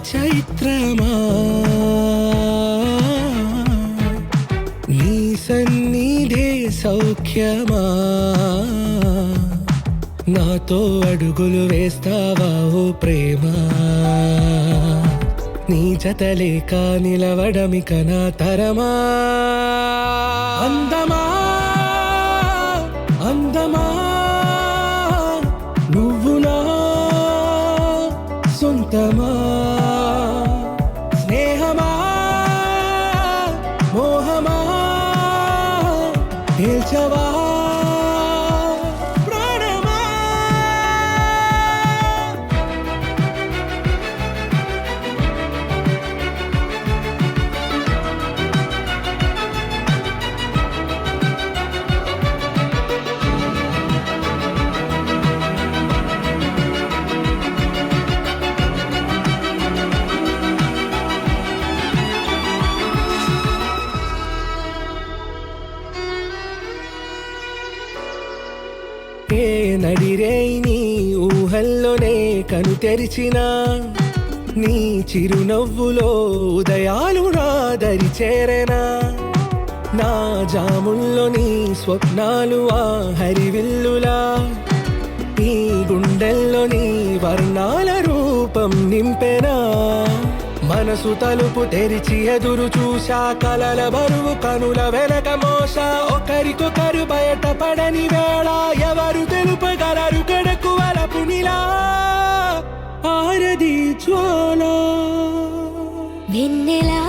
చైత్రమా నీ సన్నిధే సౌఖ్యమా నాతో అడుగులు వేస్తావా ఓ ప్రేమ నీ జతలేక నిలవడమిక నా తరమా అందమా అందమా నువ్వు నా సొంతమా స్నేహమా మోహమా తేల్చవా ప్రాణమా ఏ నడిరే నీ ఊహల్లోనే కను తెరిచిన నీ చిరునవ్వులో ఉదయాలు నా దరి చేరెనా నా జాముల్లో నీ స్వప్నాలు ఆ హరివిల్లులా ఈ గుండెల్లో నీ వర్ణాల రూపం నింపెనా మనసు తలుపు తెరిచి ఎదురు చూశా కలల బరువు కనుల వెనక మోసా ఒకరికొకరు బయటపడని వేళ ఎవరు తెలుపగలరు కడకు వలపునిలా ఆరది జ్వాల వెన్నెలా